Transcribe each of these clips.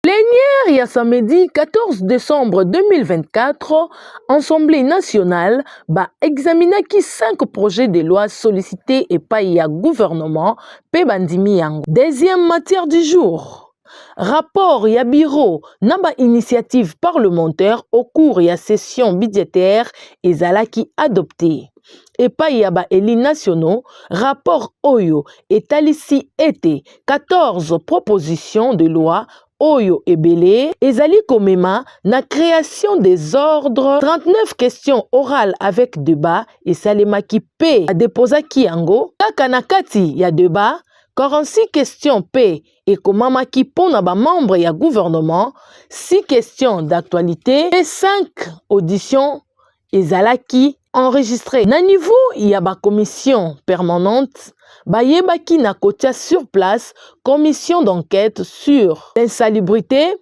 Plénière ya samedi 14 décembre 2024, Assemblée nationale examinaki 5 projets de loi sollicités et pas ya gouvernement pe bandimi yango. Deuxième matière du jour. Rapport ya bureau naba initiative parlementaire au cours ya session budgétaire ezalaki adopté. Et pas yaba eli nationaux, rapport Oyo etalisi ete 14 propositions de loi Oyo ebele ezali komema na création des ordres 39 questions orales avec débat et salemaki pe a déposaki yango kaka na kati ya débat 46 questions P et komamaki pona ba membre ya gouvernement 6 questions d'actualité et 5 auditions ezalaki enregistré. Na niveau ya ba commission permanente bayebaki na kotia sur place commission d'enquête sur l'insalubrité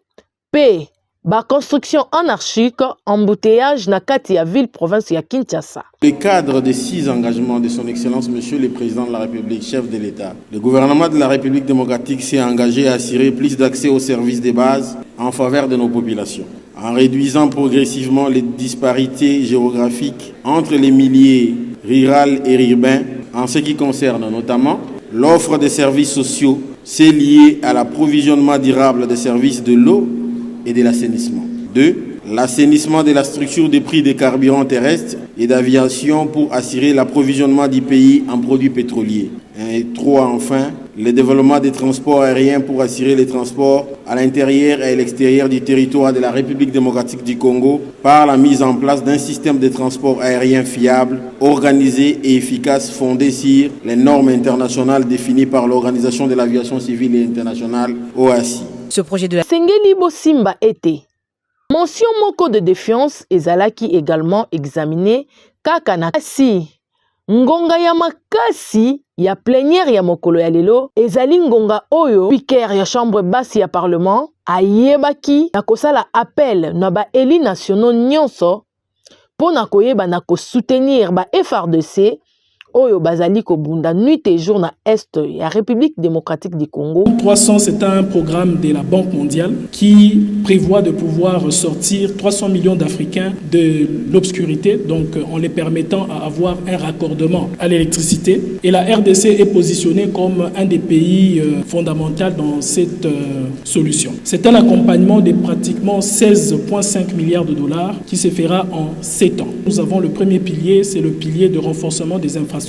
P ba construction anarchique embouteillage na kati ya ville province ya Kinshasa. Le cadre des 6 engagements de son Excellence Monsieur le Président de la République, chef de l'État, le gouvernement de la République démocratique s'est engagé à assurer plus d'accès aux services de base en faveur de nos populations, en réduisant progressivement les disparités géographiques entre les milieux rural et urbains en ce qui concerne notamment l'offre de services sociaux, c'est lié à l'approvisionnement durable des services de l'eau et de l'assainissement. 2. L'assainissement de la structure des prix des carburants terrestres et d'aviation pour assurer l'approvisionnement du pays en produits pétroliers. Et 3. Enfin, le développement des transports aériens pour assurer les transports à l'intérieur et à l'extérieur du territoire de la République démocratique du Congo par la mise en place d'un système de transport aérien fiable, organisé et efficace fondé sur les normes internationales définies par l'Organisation de l'aviation civile et internationale OACI. Ce projet de la Sengeli Bosimba était mention moko de défiance ezalaki également examiné kaka na kasi ngonga ya makasi ya plénière ya mokolo ya lelo ezali ngonga oyo speaker ya chambre basse ya parlement ayebaki na kosala appel na ba eli nationaux nyonso pona koyeba na ko soutenir ba FRDC Oyo bazali kobunda nuit et jour na est ya République démocratique du Congo. 300, c'est un programme de la Banque mondiale qui prévoit de pouvoir sortir 300 millions d'Africains de l'obscurité, donc en les permettant à avoir un raccordement à l'électricité. Et la RDC est positionnée comme un des pays fondamentaux dans cette solution. C'est un accompagnement de pratiquement 16,5 milliards de dollars qui se fera en 7 ans. Nous avons le premier pilier, c'est le pilier de renforcement des infrastructures.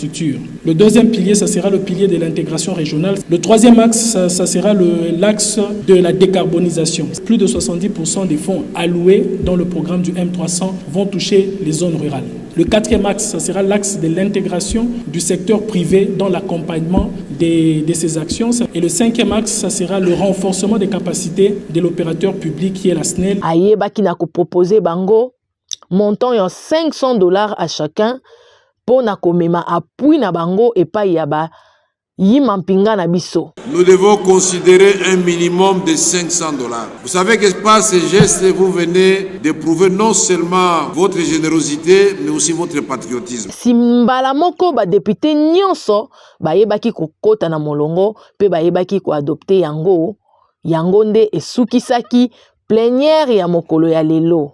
Le deuxième pilier, ça sera le pilier de l'intégration régionale. Le troisième axe, ça sera l'axe de la décarbonisation. Plus de 70% des fonds alloués dans le programme du M300 vont toucher les zones rurales. Le quatrième axe, ça sera l'axe de l'intégration du secteur privé dans l'accompagnement de ces actions. Et le cinquième axe, ça sera le renforcement des capacités de l'opérateur public qui est la SNEL. Ayeba qui n'a proposé bango montant de $500 à chacun pour na komema appui na bango et pas yaba yimampinga na biso. Nous devons considérer un minimum de $500. Vous savez que par ce geste, vous venez de prouver non seulement votre générosité, mais aussi votre patriotisme. Simbala moko ba député nyonso ba yebaki kokota na molongo pe ba yebaki ko adopter yango nde esukisaki plénière ya mokolo ya lelo.